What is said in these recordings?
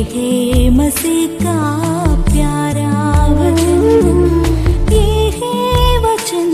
है मसीह का प्यारा वचन, ये है वचन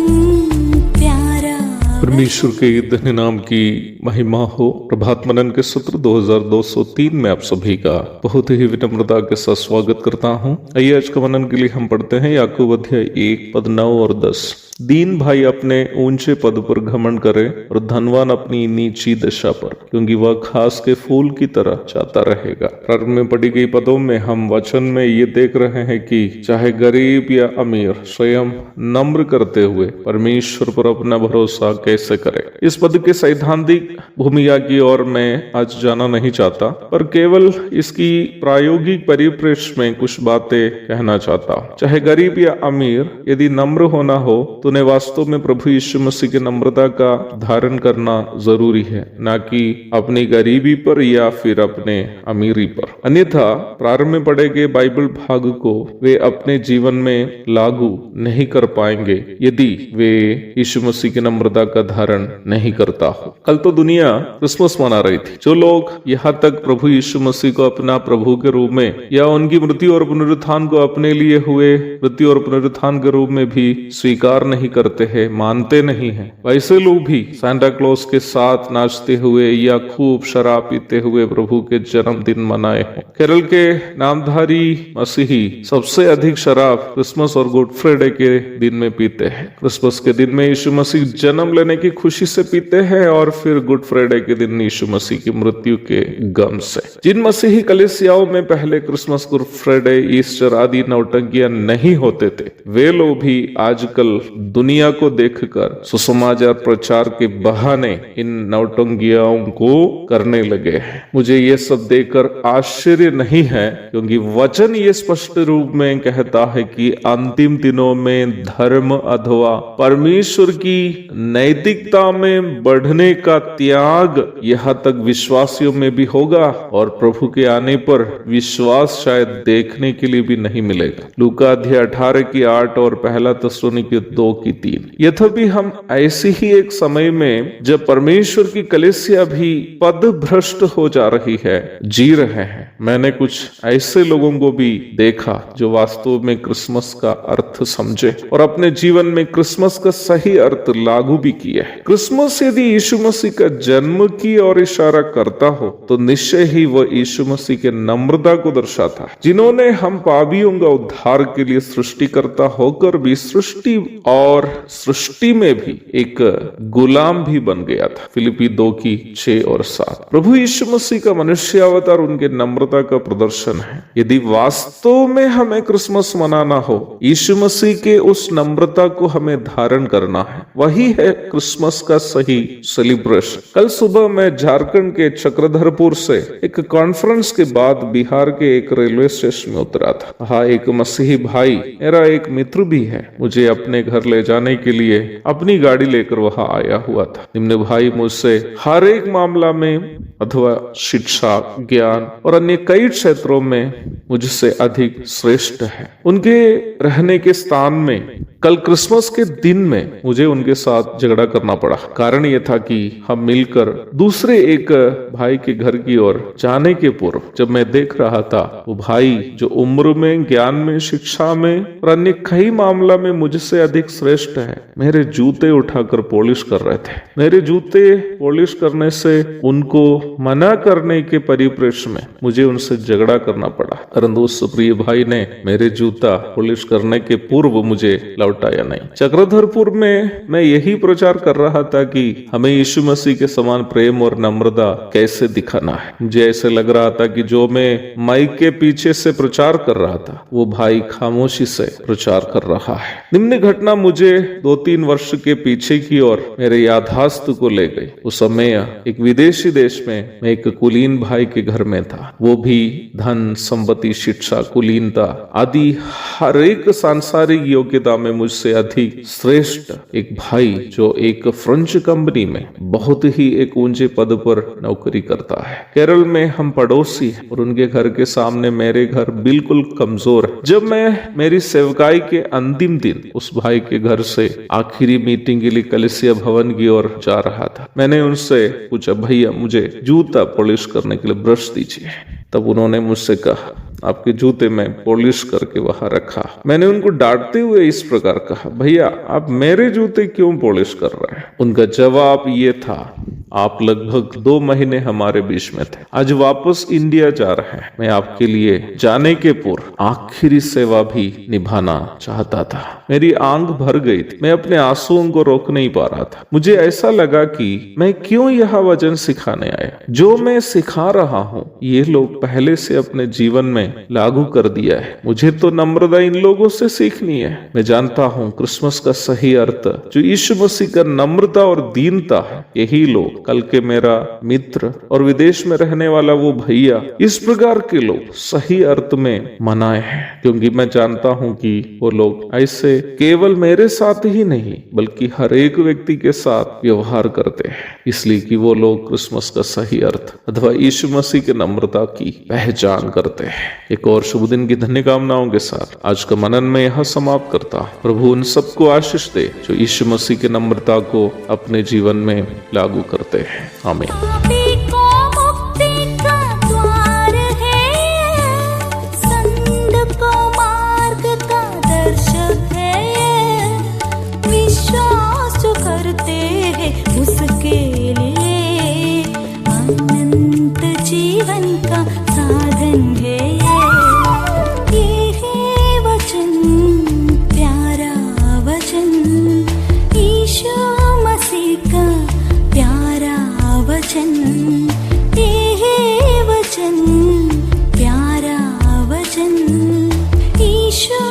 प्यारा। परमेश्वर के धन्य नाम की महिमा हो। प्रभात मनन के सत्र 2203 में आप सभी का बहुत ही विनम्रता के साथ स्वागत करता हूँ। आइए आज का मनन के लिए हम पढ़ते हैं याकूब अध्याय 1 पद 9 और 10। दीन भाई अपने ऊंचे पद पर घमंड करे और धनवान अपनी नीची दशा पर, क्योंकि वह घास के फूल की तरह जाता रहेगा। प्रारंभ में पढ़ी गई पदों में हम वचन में ये देख रहे हैं कि चाहे गरीब या अमीर स्वयं नम्र करते हुए परमेश्वर पर अपना भरोसा कैसे करे। इस पद के सैद्धांतिक भूमिका की ओर मैं आज जाना नहीं चाहता, पर केवल इसकी प्रायोगिक परिप्रेक्ष्य में कुछ बातें कहना चाहता हूँ। चाहे गरीब या अमीर, यदि नम्र होना हो तो उन्हें वास्तव में प्रभु यीशु मसीह की नम्रता का धारण करना जरूरी है, न कि अपनी गरीबी पर या फिर अपने अमीरी पर। अन्यथा प्रारंभ में पढ़े गए बाइबल भाग को वे अपने जीवन में लागू नहीं कर पाएंगे यदि वे यीशु मसीह की नम्रता का धारण नहीं करता हो। कल तो दुनिया क्रिसमस मना रही थी। जो लोग यहाँ तक प्रभु यीशु मसीह को अपना प्रभु के रूप में या उनकी मृत्यु और पुनरुत्थान को अपने लिए हुए मृत्यु और पुनरुत्थान के रूप में भी स्वीकार नहीं करते हैं, मानते नहीं हैं, वैसे लोग भी सांता क्लॉज के साथ नाचते हुए या खूब शराब पीते हुए प्रभु के जन्मदिन मनाए हों। केरल के नामधारी मसीही सबसे अधिक शराब क्रिसमस और गुड फ्राइडे के दिन में पीते हैं। क्रिसमस के दिन में यीशु मसीह जन्म लेने की खुशी से पीते हैं और फिर गुड फ्राइडे के दिन यीशु मसीह की मृत्यु के गम से। जिन मसीही कलीसियाओं में पहले क्रिसमस, गुड फ्राइडे, ईस्टर आदि नौटंकियां नहीं होते थे, वे लोग भी आजकल दुनिया को देखकर सुसमाचार प्रचार के बहाने इन नौटंकियों को करने लगे हैं। मुझे ये सब देखकर आश्चर्य नहीं है, क्योंकि वचन ये स्पष्ट रूप में कहता है कि अंतिम दिनों में धर्म अथवा परमेश्वर की नैतिकता में बढ़ने का त्याग यहाँ तक विश्वासियों में भी होगा और प्रभु के आने पर विश्वास शायद देखने के लिए भी नहीं मिलेगा। लूका अध्याय 18 की 8 और पहला थिस्सलुनीकी 2 की 3। यद्यपि हम ऐसे ही एक समय में जब परमेश्वर की कलीसिया भी पद भ्रष्ट हो जा रही है, जी रहे हैं। मैंने कुछ ऐसे लोगों को भी देखा जो वास्तव में क्रिसमस का अर्थ समझे और अपने जीवन में क्रिसमस का सही अर्थ लागू भी किया है। क्रिसमस यदि यीशु मसीह का जन्म की ओर इशारा करता हो तो निश्चय ही वह यीशु मसीह के नम्रता को दर्शाता है, जिन्होंने हम पापियों का उद्धार के लिए सृष्टिकर्ता होकर भी सृष्टि और सृष्टि में भी एक गुलाम भी बन गया था। फिलिपी 2 की 6 और 7। प्रभु यीशु मसीह का मनुष्य अवतार उनके नम्रता का प्रदर्शन है। यदि वास्तव में हमें क्रिसमस मनाना हो, यीशु मसीह के उस नम्रता को हमें धारण करना है। वही है क्रिसमस का सही सेलिब्रेशन। कल सुबह मैं झारखंड के चक्रधरपुर से एक कॉन्फ्रेंस के बाद बिहार के एक रेलवे स्टेशन में उतरा था। वहाँ एक मसीही भाई, मेरा एक मित्र भी है, मुझे अपने घर ले जाने के लिए अपनी गाड़ी लेकर वहां आया हुआ था। निम्न भाई मुझसे हर एक मामला में अथवा शिक्षा, ज्ञान और अन्य कई क्षेत्रों में मुझसे अधिक श्रेष्ठ है। उनके रहने के स्थान में कल क्रिसमस के दिन में मुझे उनके साथ झगड़ा करना पड़ा। कारण यह था कि हम मिलकर दूसरे एक भाई के घर की ओर जाने के पूर्व जब मैं देख रहा था, वो भाई जो उम्र में, ज्ञान में, शिक्षा में और अन्य कई मामला में मुझसे अधिक श्रेष्ठ है, मेरे जूते उठाकर पॉलिश कर रहे थे। मेरे जूते पॉलिश करने से उनको मना करने के परिप्रेक्ष्य में मुझे उनसे झगड़ा करना पड़ा। परंतु उस प्रिय भाई ने मेरे जूता पॉलिश करने के पूर्व मुझे लौटाया नहीं। चक्रधरपुर में मैं यही प्रचार कर रहा था कि हमें यीशु मसीह के समान प्रेम और नम्रता कैसे दिखाना है। मुझे ऐसे लग रहा था कि जो मैं माइक के पीछे से प्रचार कर रहा था, वो भाई खामोशी से प्रचार कर रहा है। निम्न घटना मुझे 2-3 वर्ष के पीछे की ओर मेरे याददाश्त को ले गई। उस समय एक विदेशी देश में मैं एक कुलीन भाई के घर में था। वो भी धन, संपत्ति, शिक्षा, कुलीनता आदि हर एक सांसारिक योग्यता में मुझसे अधिक श्रेष्ठ एक भाई जो एक फ्रेंच कंपनी में बहुत ही एक ऊंचे पद पर नौकरी करता है। केरल में हम पड़ोसी हैं और उनके घर के सामने मेरे घर बिल्कुल कमजोर है। जब मैं मेरी सेवकाई के अंतिम दिन उस भाई के घर से आखिरी मीटिंग के लिए कलीसिया भवन की ओर जा रहा था, मैंने उनसे पूछा, भैया मुझे जूता पॉलिश करने के लिए ब्रश दीजिए। तब उन्होंने मुझसे कहा, आपके जूते में पॉलिश करके वहां रखा। मैंने उनको डांटते हुए इस प्रकार कहा, भैया आप मेरे जूते क्यों पॉलिश कर रहे हैं? उनका जवाब ये था, आप लगभग 2 महीने हमारे बीच में थे, आज वापस इंडिया जा रहे हैं, मैं आपके लिए जाने के पूर्व आखिरी सेवा भी निभाना चाहता था। मेरी आंख भर गई थी, मैं अपने आंसुओं को रोक नहीं पा रहा था। मुझे ऐसा लगा कि मैं क्यों यह वचन सिखाने आया। जो मैं सिखा रहा हूँ ये लोग पहले से अपने जीवन में लागू कर दिया है, मुझे तो नम्रता इन लोगों से सीखनी है। मैं जानता हूँ क्रिसमस का सही अर्थ जो यीशु मसीह का नम्रता और दीनता है, यही लोग कल के मेरा मित्र और विदेश में रहने वाला वो भैया, इस प्रकार के लोग सही अर्थ में मनाए हैं। क्योंकि मैं जानता हूँ कि वो लोग ऐसे केवल मेरे साथ ही नहीं बल्कि हर एक व्यक्ति के साथ व्यवहार करते हैं, इसलिए कि वो लोग क्रिसमस का सही अर्थ अथवा यीशु मसीह के नम्रता की पहचान करते हैं। एक और शुभ दिन की धन्य कामनाओं के साथ आज का मनन में यह समाप्त करता। प्रभु उन सबको आशीष दे जो यीशु मसीह के नम्रता को अपने जीवन में लागू करते हैं। आमीन। उसके लिए अनंत जीवन का साधन है। ये है वचन, प्यारा वचन, यीशु मसीह का प्यारा वचन। ये है वचन, प्यारा वचन, यीशु